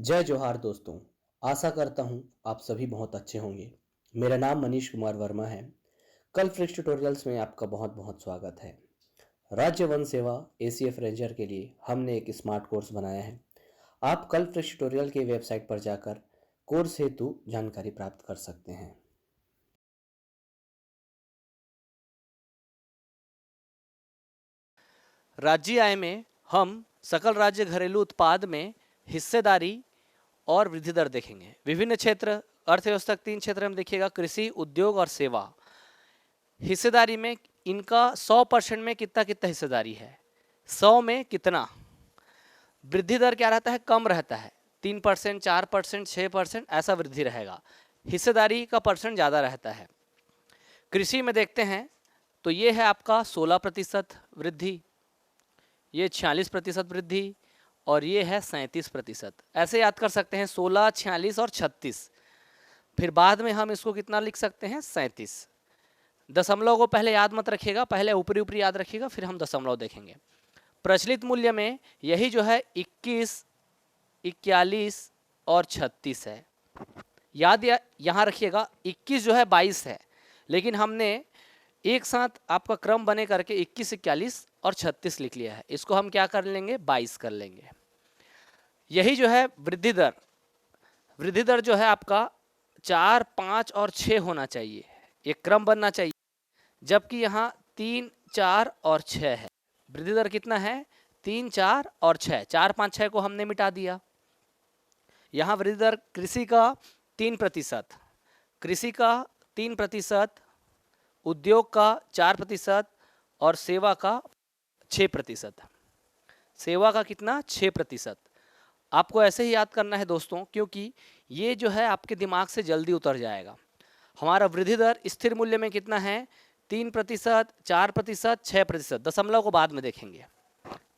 जय जोहार दोस्तों। आशा करता हूँ आप सभी बहुत अच्छे होंगे। मेरा नाम मनीष कुमार वर्मा है। कल फ्रिक्स ट्यूटोरियल्स में आपका बहुत बहुत स्वागत है। राज्य वन सेवा एसीएफ रेंजर के लिए हमने एक स्मार्ट कोर्स बनाया है। आप कल फ्रिक्स ट्यूटोरियल के वेबसाइट पर जाकर कोर्स हेतु जानकारी प्राप्त कर सकते हैं। राज्य आय में हम सकल राज्य घरेलू उत्पाद में हिस्सेदारी और वृद्धि दर देखेंगे। विभिन्न क्षेत्र अर्थव्यवस्था के 3 क्षेत्र में देखिएगा, कृषि, उद्योग और सेवा। हिस्सेदारी में इनका 100% में कितना कितना हिस्सेदारी है, 100 में कितना। वृद्धि दर क्या रहता है, कम रहता है, 3%, 4%, 6% ऐसा वृद्धि रहेगा। हिस्सेदारी का परसेंट ज़्यादा रहता है। कृषि में देखते हैं तो ये है आपका 16% वृद्धि, ये 46% वृद्धि और ये है 37%। ऐसे याद कर सकते हैं 16, 46 और 36। फिर बाद में हम इसको कितना लिख सकते हैं, 37। दशमलव को पहले याद मत रखिएगा, पहले ऊपरी ऊपरी याद रखिएगा, फिर हम दशमलव देखेंगे। प्रचलित मूल्य में यही जो है 21, 41 और 36 है। याद यहाँ रखिएगा 21 जो है 22 है, लेकिन हमने एक साथ आपका क्रम बने करके 21, 41 और 36 लिख लिया है। इसको हम क्या कर लेंगे, 22 कर लेंगे। यही जो है वृद्धि दर, वृद्धि दर जो है आपका 4, 5 और 6 होना चाहिए, एक क्रम बनना चाहिए, जबकि यहाँ 3, 4 और 6 है। वृद्धि दर कितना है, 3, 4 और 6। 4, 5, 6 को हमने मिटा दिया। यहाँ वृद्धि दर कृषि का 3%, कृषि का 3%, उद्योग का 4% और सेवा का 6%। सेवा का कितना, 6%। आपको ऐसे ही याद करना है दोस्तों, क्योंकि ये जो है आपके दिमाग से जल्दी उतर जाएगा। हमारा वृद्धि दर स्थिर मूल्य में कितना है, 3%, 4%, 6%। दशमलव को बाद में देखेंगे।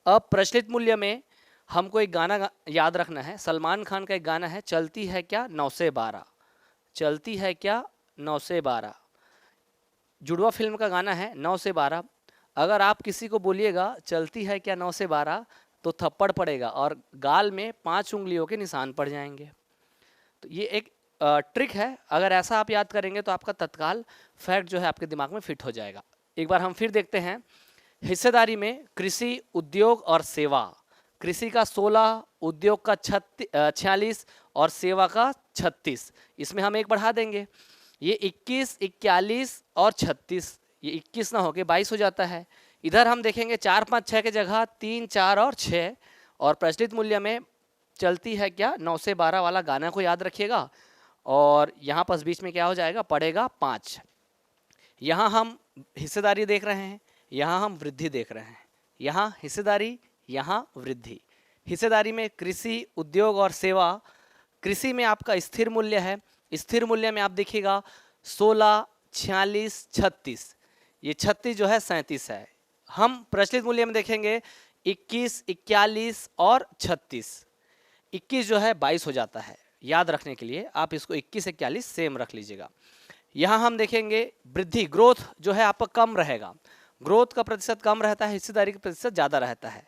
अब प्रचलित मूल्य में हमको एक गाना याद रखना है। सलमान खान का एक गाना है, चलती है क्या 9 से 12, चलती है क्या 9 से 12। जुड़वा फिल्म का गाना है 9 से 12। अगर आप किसी को बोलिएगा चलती है क्या 9 से 12, तो थप्पड़ पड़ेगा और गाल में 5 उंगलियों के निशान पड़ जाएंगे। तो ये एक ट्रिक है। अगर ऐसा आप याद करेंगे तो आपका तत्काल फैक्ट जो है आपके दिमाग में फिट हो जाएगा। एक बार हम फिर देखते हैं। हिस्सेदारी में कृषि, उद्योग और सेवा। कृषि का 16, उद्योग का 46 और सेवा का 36। इसमें हम एक बढ़ा देंगे, ये 21, 41 और 36, ये 21 ना होके 22 हो जाता है। इधर हम देखेंगे 4, 5, 6 के जगह 3, 4 और 6। और प्रचलित मूल्य में चलती है क्या 9 से 12 वाला गाना को याद रखिएगा। और यहाँ पर बीच में क्या हो जाएगा, पड़ेगा 5। यहाँ हम हिस्सेदारी देख रहे हैं, यहाँ हम वृद्धि देख रहे हैं। यहाँ हिस्सेदारी, यहाँ वृद्धि। हिस्सेदारी में कृषि, उद्योग और सेवा। कृषि में आपका स्थिर मूल्य है, स्थिर मूल्य में आप देखिएगा 16, 46, 36। ये 36 जो है 37 है। हम प्रचलित मूल्य में देखेंगे 21, 41 और 36। 21 जो है 22 हो जाता है। याद रखने के लिए आप इसको 21, 41 सेम रख लीजिएगा। यहाँ हम देखेंगे वृद्धि, ग्रोथ जो है आपका कम रहेगा। ग्रोथ का प्रतिशत कम रहता है, हिस्सेदारी का प्रतिशत ज़्यादा रहता है।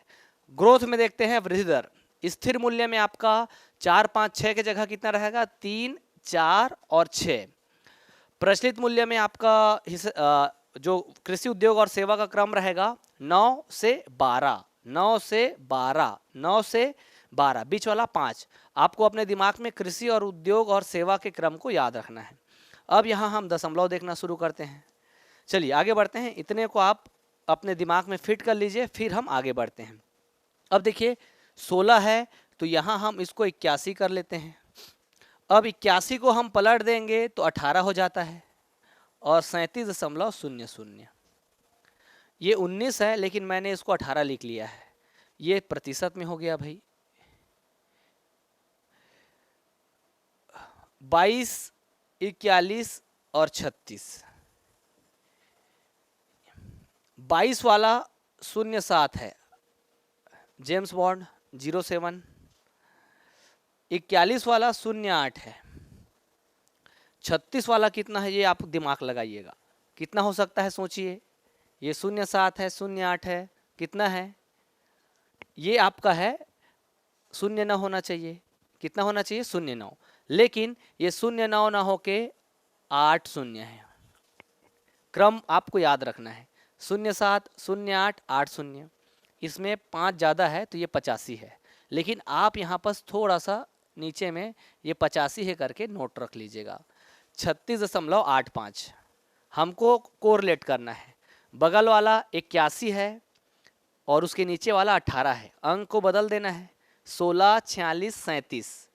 ग्रोथ में देखते हैं वृद्धि दर। स्थिर मूल्य में आपका 4, 5, 6 के जगह कितना रहेगा, 3, 4 और 6। प्रचलित मूल्य में आपका जो कृषि, उद्योग और सेवा का क्रम रहेगा 9 से 12, 9 से 12, 9 से 12, बीच वाला 5। आपको अपने दिमाग में कृषि और उद्योग और सेवा के क्रम को याद रखना है। अब यहाँ हम दशमलव देखना शुरू करते हैं। चलिए आगे बढ़ते हैं। इतने को आप अपने दिमाग में फिट कर लीजिए, फिर हम आगे बढ़ते हैं। अब देखिए 16 है तो यहाँ हम इसको 81 कर लेते हैं। अब 81 को हम पलट देंगे तो 18 हो जाता है और 37.00। ये 19 है लेकिन मैंने इसको 18 लिख लिया है, ये प्रतिशत में हो गया भाई। 22, 41 और 36। 22 वाला 07 है, जेम्स बॉन्ड 07। 41 वाला 08 है। 36 वाला कितना है, ये आप दिमाग लगाइएगा। कितना हो सकता है सोचिए। ये 07 है, 08 है, कितना है, ये आपका है 0 ना होना चाहिए, कितना होना चाहिए 0,9, लेकिन ये 0,9 ना होके 8 शून्य है। क्रम आपको याद रखना है 07, 08, 8 शून्य, इसमें 5 ज़्यादा है तो ये 85 है, लेकिन आप यहाँ पर थोड़ा सा नीचे में ये 85 है करके नोट रख लीजिएगा। 36.85 हमको कोरिलेट करना है। बगल वाला 81 है और उसके नीचे वाला 18 है, अंक को बदल देना है। 16, 46, 37,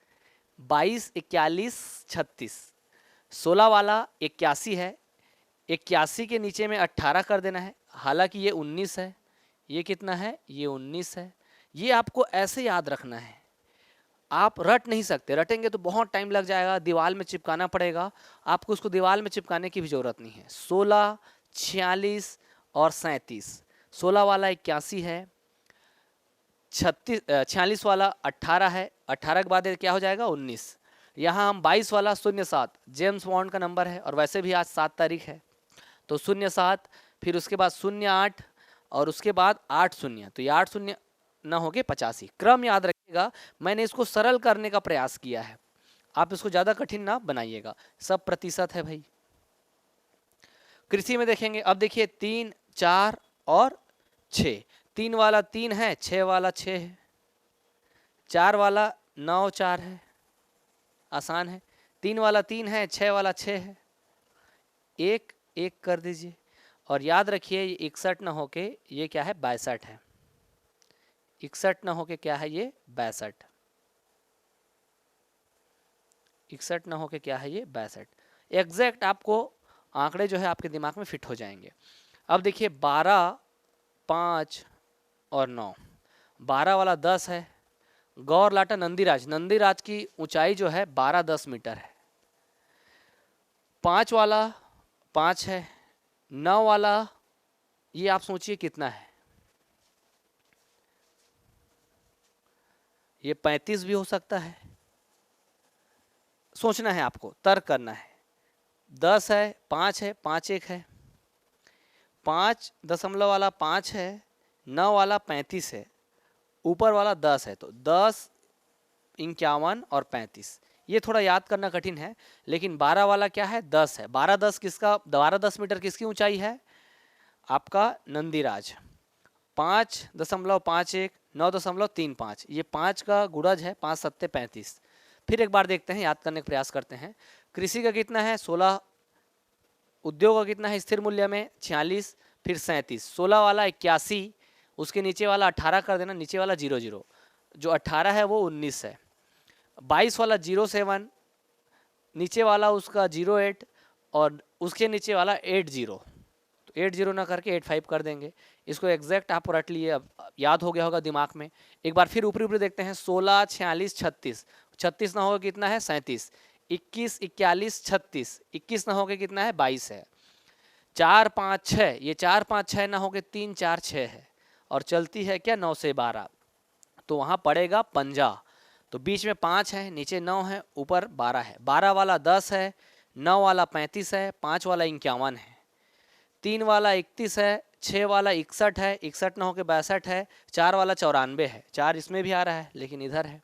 22, 41, 36, 16 वाला 81 है, 81 के नीचे में 18 कर देना है, हालांकि ये 19 है, ये कितना है, ये 19 है। ये आपको ऐसे याद रखना है, आप रट नहीं सकते, रटेंगे तो बहुत टाइम लग जाएगा, दीवार में चिपकाना पड़ेगा। आपको उसको दीवार में चिपकाने की भी जरूरत नहीं है। 16, 46 और 37, 16 वाला 81 है, 46 वाला 18 है, 18 के बाद क्या हो जाएगा 19। यहाँ हम 22 वाला 07 जेम्स बॉन्ड का नंबर है और वैसे भी आज 7 तारीख है, तो 07, फिर उसके बाद 08 और उसके बाद 8 शून्य, तो ये 8 शून्य ना हो गए 85। क्रम याद रखिएगा, मैंने इसको सरल करने का प्रयास किया है, आप इसको ज़्यादा कठिन ना बनाइएगा, सब प्रतिशत है भाई। कृषि में देखेंगे, अब देखिए 3, 4 और 6, 3 वाला 3 है, 6 वाला 6 है, 4 वाला 9, 4 है, आसान है। 3 वाला 3 है, 6 वाला 6 है, 1, 1 कर दीजिए। और याद रखिए ये 61 ना होके ये क्या है 62 है, 61 ना होके क्या है ये 62, 61 ना होके क्या है ये 62। एग्जैक्ट आपको आंकड़े जो है आपके दिमाग में फिट हो जाएंगे। अब देखिए 12, 5 और 9, 12 वाला 10 है, गौर लाटा नंदीराज, नंदीराज की ऊंचाई जो है 12-10 मीटर है। 5 वाला 5 है, 9 वाला ये आप सोचिए कितना है, ये 35 भी हो सकता है, सोचना है आपको, तर्क करना है। 10 है, 5 है, 5 1 है, 5 दशमलव वाला 5 है, 9 वाला 35 है, ऊपर वाला 10 है, तो 10, 51 और 35, ये थोड़ा याद करना कठिन है। लेकिन 12 वाला क्या है 10 है, 12-10 किसका, 12-10 मीटर किसकी ऊंचाई है, आपका नंदीराज। 5.51, 9.35, ये 5 का गुणज है, 5 7 35। फिर एक बार देखते हैं, याद करने का प्रयास करते हैं। कृषि का कितना है 16, उद्योग का कितना है स्थिर मूल्य में 46, फिर 37, 16 वाला 81, उसके नीचे वाला 18 कर देना, नीचे वाला 00, जो 18 है वो 19 है। 22 वाला 07, नीचे वाला उसका 08 और उसके नीचे वाला 80, तो 80 ना करके 85 कर देंगे। इसको एग्जैक्ट आप रट लिए, अब याद हो गया होगा दिमाग में। एक बार फिर ऊपरी ऊपरी देखते हैं, 16, 46, 36, 36 ना होगा कितना है 37, 21, 41, 36, 21 ना होके कितना है 22 है। 4 5 6, ये 4 5 6 ना होके 3 4 6 है, और चलती है क्या 9 से 12, तो वहाँ पड़ेगा 50, तो बीच में 5 है, नीचे 9 है, ऊपर 12 है। 12 वाला 10 है, 9 वाला 35 है, 5 वाला 51 है, 3 वाला 31 है, 6 वाला 61 है, 61 ना होके 62 है, 4 वाला 94 है, 4 इसमें भी आ रहा है लेकिन इधर है।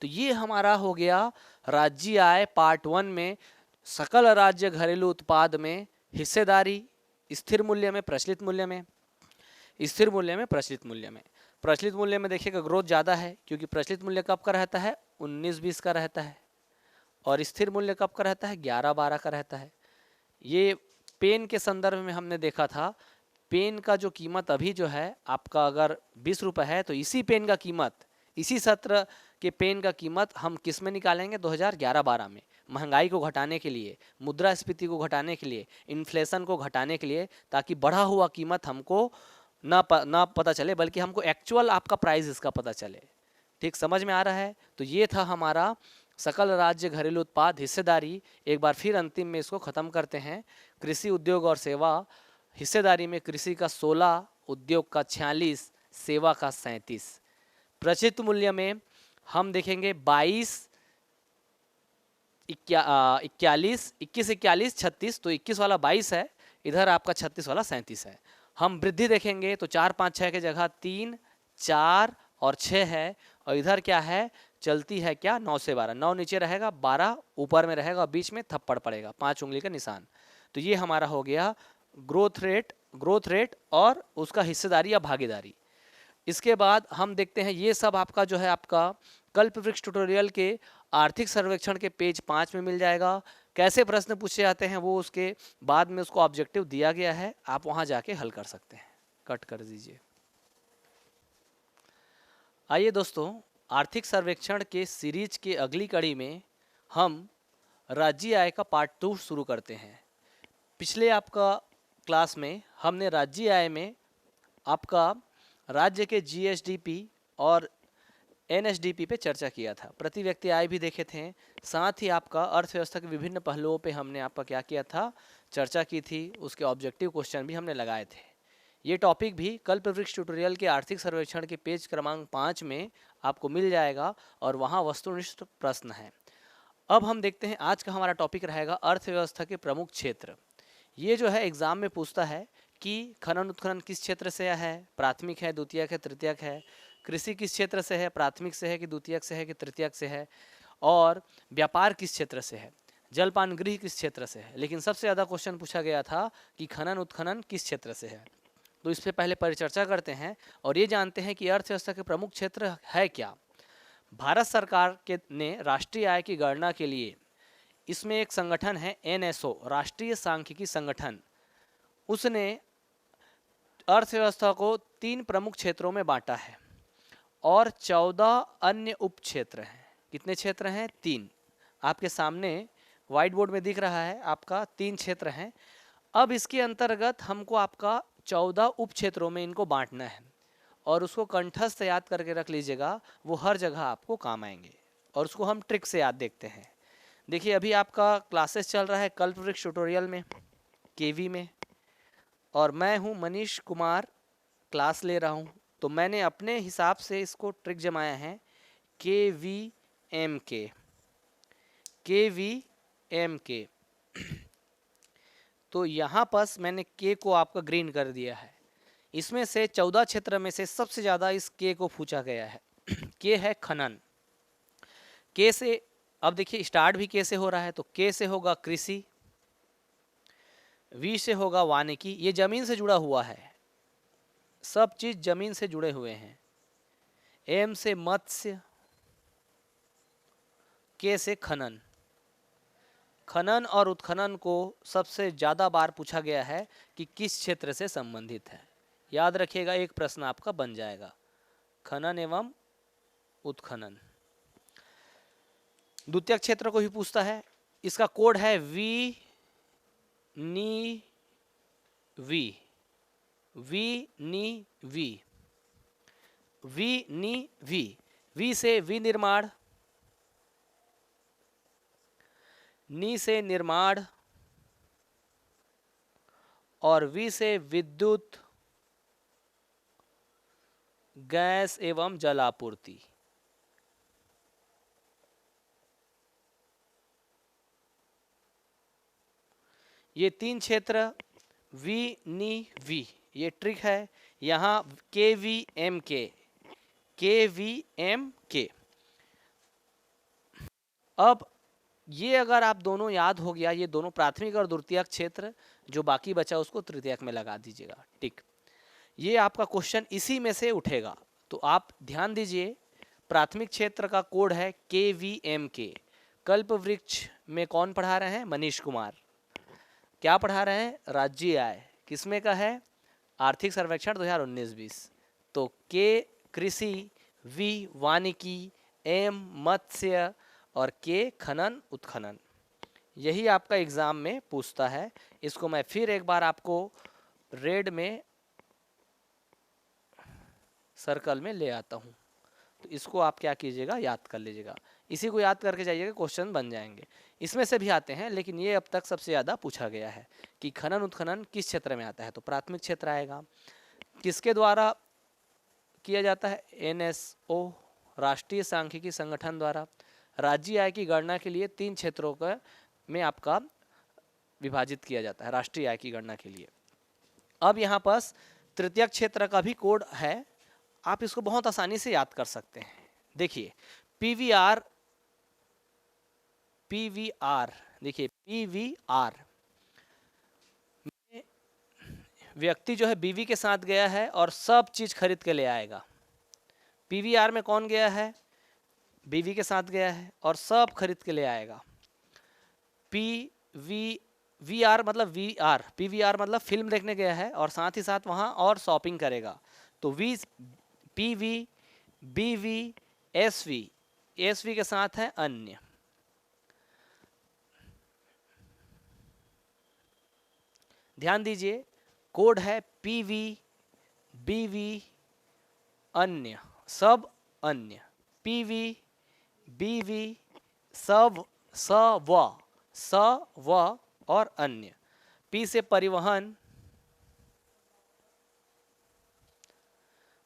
तो ये हमारा हो गया राज्य आय पार्ट 1 में सकल राज्य घरेलू उत्पाद में हिस्सेदारी, स्थिर मूल्य में, प्रचलित मूल्य में, स्थिर मूल्य में, प्रचलित मूल्य में। प्रचलित मूल्य में देखिएगा ग्रोथ ज़्यादा है, क्योंकि प्रचलित मूल्य कब का रहता है 19-20 का रहता है, और स्थिर मूल्य कब का रहता है 11-12 का रहता है। ये पेन के संदर्भ में हमने देखा था, पेन का जो कीमत अभी जो है आपका अगर 20 रुपये है, तो इसी पेन का कीमत, इसी सत्र के पेन का कीमत हम किस में निकालेंगे 2011-12 में, महंगाई को घटाने के लिए, मुद्रास्फीति को घटाने के लिए, इन्फ्लेशन को घटाने के लिए, ताकि बढ़ा हुआ कीमत हमको ना पता चले, बल्कि हमको एक्चुअल आपका प्राइस इसका पता चले। ठीक समझ में आ रहा है? तो ये था हमारा सकल राज्य घरेलू उत्पाद हिस्सेदारी। एक बार फिर अंतिम में इसको ख़त्म करते हैं। कृषि उद्योग और सेवा हिस्सेदारी में कृषि का 16, उद्योग का 46, सेवा का 37। प्रचलित मूल्य में हम देखेंगे 22, 21, 41, 36, तो 21 वाला 22 है, इधर आपका 36 वाला 37 है। हम वृद्धि देखेंगे तो 4 5 6 की जगह 3 4 और 6 है, और इधर क्या है चलती है क्या 9 से 12, 9 नीचे रहेगा 12 ऊपर में रहेगा, बीच में थप्पड़ पड़ेगा 5 उंगली का निशान। तो ये हमारा हो गया ग्रोथ रेट और उसका हिस्सेदारी या भागीदारी। इसके बाद हम देखते हैं, ये सब आपका जो है आपका कल्प वृक्ष ट्यूटोरियल के आर्थिक सर्वेक्षण के पेज 5 में मिल जाएगा। कैसे प्रश्न पूछे जाते हैं वो उसके बाद में उसको ऑब्जेक्टिव दिया गया है, आप वहां जाके हल कर सकते हैं। कट कर दीजिए। आइए दोस्तों, आर्थिक सर्वेक्षण के सीरीज के अगली कड़ी में हम राज्य आय का पार्ट 2 शुरू करते हैं। पिछले आपका क्लास में हमने राज्य आय में आपका राज्य के जीएसडीपी और एनएसडीपी पे चर्चा किया था, प्रति व्यक्ति आय भी देखे थे, साथ ही आपका अर्थव्यवस्था के विभिन्न पहलुओं पे हमने आपका क्या किया था, चर्चा की थी, उसके ऑब्जेक्टिव क्वेश्चन भी हमने लगाए थे। ये टॉपिक भी कल्प वृक्ष ट्यूटोरियल के आर्थिक सर्वेक्षण के पेज क्रमांक 5 में आपको मिल जाएगा और वहाँ वस्तुनिष्ठ प्रश्न है। अब हम देखते हैं आज का हमारा टॉपिक रहेगा अर्थव्यवस्था के प्रमुख क्षेत्र। ये जो है एग्जाम में पूछता है कि खनन उत्खनन किस क्षेत्र से है, प्राथमिक है, द्वितीयक है, तृतीयक है, कृषि किस क्षेत्र से है, प्राथमिक से है कि द्वितीयक से है कि तृतीयक से है, और व्यापार किस क्षेत्र से है, जलपान गृह किस क्षेत्र से है। लेकिन सबसे ज़्यादा क्वेश्चन पूछा गया था कि खनन उत्खनन किस क्षेत्र से है। तो इस पर पहले परिचर्चा करते हैं और ये जानते हैं कि अर्थव्यवस्था के प्रमुख क्षेत्र है क्या। भारत सरकार के ने राष्ट्रीय आय की गणना के लिए इसमें एक संगठन है एनएसओ, राष्ट्रीय सांख्यिकी संगठन, उसने अर्थव्यवस्था को 3 प्रमुख क्षेत्रों में बांटा है और 14 अन्य उप क्षेत्र हैं। कितने क्षेत्र हैं? 3। आपके सामने व्हाइट बोर्ड में दिख रहा है आपका 3 क्षेत्र हैं। अब इसके अंतर्गत हमको आपका 14 उप क्षेत्रों में इनको बांटना है और उसको कंठस्थ याद करके रख लीजिएगा, वो हर जगह आपको काम आएंगे और उसको हम ट्रिक से याद देखते हैं। देखिए, अभी आपका क्लासेस चल रहा है कल्प वृक्ष ट्यूटोरियल में, केवी में, और मैं हूं मनीष कुमार, क्लास ले रहा हूं। तो मैंने अपने हिसाब से इसको ट्रिक जमाया है KVM के। तो यहाँ पर मैंने के को आपका ग्रीन कर दिया है। इसमें से 14 क्षेत्र में से सबसे ज़्यादा इस के को पूछा गया है। के है खनन। के से अब देखिए स्टार्ट भी के से हो रहा है, तो के से होगा कृषि, वी से होगा वानिकी, ये जमीन से जुड़ा हुआ है, सब चीज जमीन से जुड़े हुए हैं। एम से मत्स्य, के से खनन। खनन और उत्खनन को सबसे ज़्यादा बार पूछा गया है कि किस क्षेत्र से संबंधित है। याद रखिएगा, एक प्रश्न आपका बन जाएगा, खनन एवं उत्खनन। द्वितीयक क्षेत्र को भी पूछता है, इसका कोड है वी नी वी, वी नी वी, वी नी वी। वी से विनिर्माण, नी से निर्माण और वी से विद्युत, गैस एवं जलापूर्ति। ये 3 क्षेत्र वी नी वी, ये ट्रिक है। यहाँ KVM के। अब ये अगर आप दोनों याद हो गया, ये दोनों प्राथमिक और द्वितीयक क्षेत्र, जो बाकी बचा उसको तृतीयक में लगा दीजिएगा, ठीक। ये आपका क्वेश्चन इसी में से उठेगा, तो आप ध्यान दीजिए। प्राथमिक क्षेत्र का कोड है KVM के। कल्प वृक्ष में कौन पढ़ा रहे हैं? मनीष कुमार। क्या पढ़ा रहे हैं? राज्य आय। किसमें का है? आर्थिक सर्वेक्षण 2019-20। तो के कृषि, वी वानिकी, एम मत्स्य और के खनन उत्खनन। यही आपका एग्जाम में पूछता है। इसको मैं फिर एक बार आपको रेड में सर्कल में ले आता हूँ, तो इसको आप क्या कीजिएगा, याद कर लीजिएगा। इसी को याद करके जाइएगा, क्वेश्चन बन जाएंगे। इसमें से भी आते हैं, लेकिन ये अब तक सबसे ज़्यादा पूछा गया है कि खनन उत्खनन किस क्षेत्र में आता है, तो प्राथमिक क्षेत्र आएगा। किसके द्वारा किया जाता है? NSO, राष्ट्रीय सांख्यिकी संगठन द्वारा। राज्य आय की गणना के लिए 3 क्षेत्रों का में आपका विभाजित किया जाता है राष्ट्रीय आय की गणना के लिए। अब यहाँ पर तृतीयक क्षेत्र का भी कोड है, आप इसको बहुत आसानी से याद कर सकते हैं। देखिए, पीवीआर, पीवीआर देखिए, पीवीआर व्यक्ति जो है बीवी के साथ गया है और सब चीज खरीद के ले आएगा। पीवीआर में कौन गया है? बीवी के साथ गया है और सब खरीद के ले आएगा। वीआर मतलब वीआर, पीवीआर मतलब फिल्म देखने गया है और साथ ही साथ वहां और शॉपिंग करेगा। तो पीवी, बीवी, एसवी, एसवी के साथ है अन्य। ध्यान दीजिए, कोड है पीवी, बीवी, अन्य, सब अन्य। पीवी, बीवी, सब, स व और अन्य। पी से परिवहन,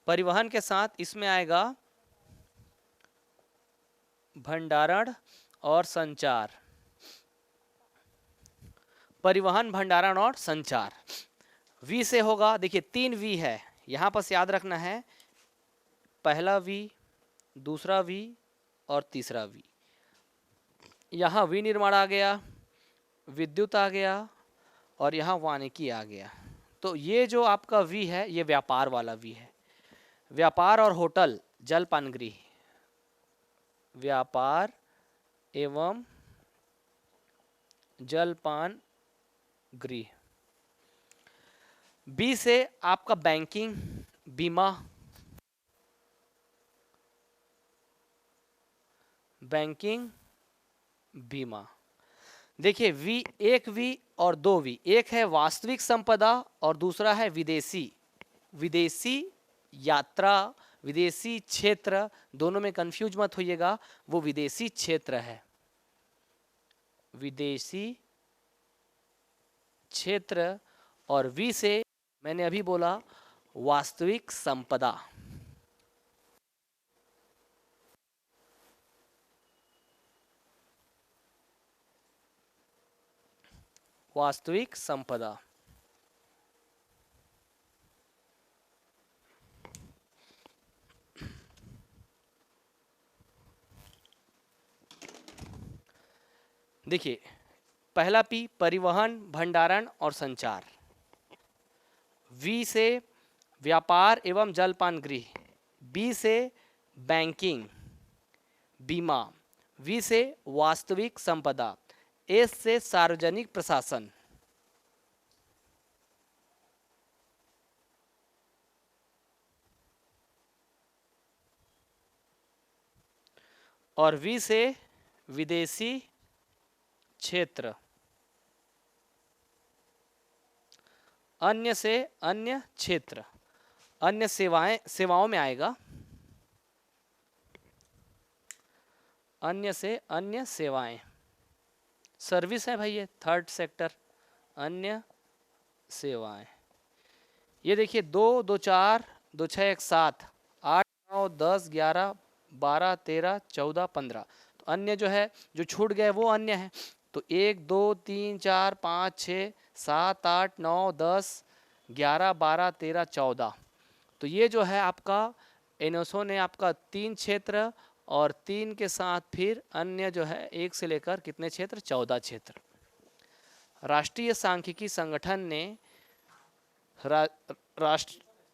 परिवहन के साथ इसमें आएगा भंडारण और संचार। परिवहन, भंडारण और संचार। वी से होगा, देखिए 3 वी है, यहां पर याद रखना है, पहला वी, दूसरा वी और तीसरा वी। यहाँ विनिर्माण आ गया, विद्युत आ गया और यहाँ वानिकी आ गया। तो ये जो आपका वी है ये व्यापार वाला वी है। व्यापार और होटल, जलपान गृह, व्यापार एवं जलपान गृह। बी से आपका बैंकिंग, बीमा, बैंकिंग, बीमा। देखिए वी, एक वी और 2 वी, एक है वास्तविक संपदा और दूसरा है विदेशी। विदेशी यात्रा, विदेशी क्षेत्र, दोनों में कंफ्यूज मत होइएगा, वो विदेशी क्षेत्र है, विदेशी क्षेत्र। और वी से मैंने अभी बोला वास्तविक संपदा। वास्तविक संपदा। देखिए पहला पी, परिवहन, भंडारण और संचार। वी से व्यापार एवं जलपान गृह। बी से बैंकिंग, बीमा। वी से वास्तविक संपदा। एस से सार्वजनिक प्रशासन। और वी से विदेशी क्षेत्र। अन्य से अन्य क्षेत्र, अन्य सेवाएं, सेवाओं में आएगा, अन्य से अन्य सेवाएं, सर्विस है भाई, ये थर्ड सेक्टर, अन्य सेवाएं। ये देखिए 2, 2, 4, 2, 6, 1, 7, 8, 9, 10, 11, 12, 13, 14, 15। तो अन्य जो है, जो छूट गए वो अन्य है। तो 1, 2, 3, 4, 5, 6, 7, 8, 9, 10, 11, 12, 13, 14। तो ये जो है आपका एनओसो ने आपका 3 क्षेत्र और 3 के साथ फिर अन्य जो है 1 से लेकर कितने क्षेत्र, 14 क्षेत्र। राष्ट्रीय सांख्यिकी संगठन ने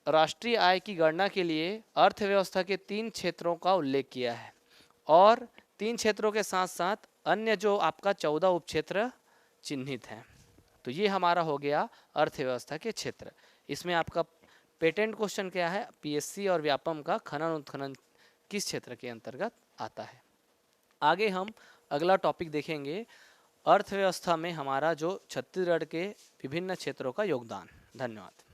राष्ट्रीय आय की गणना के लिए अर्थव्यवस्था के 3 क्षेत्रों का उल्लेख किया है और 3 क्षेत्रों के साथ साथ अन्य जो आपका 14 उपक्षेत्र चिन्हित हैं। तो ये हमारा हो गया अर्थव्यवस्था के क्षेत्र। इसमें आपका पेटेंट क्वेश्चन क्या है, पीएससी और व्यापम का खनन उत्खनन किस क्षेत्र के अंतर्गत आता है। आगे हम अगला टॉपिक देखेंगे, अर्थव्यवस्था में हमारा जो छत्तीसगढ़ के विभिन्न क्षेत्रों का योगदान। धन्यवाद।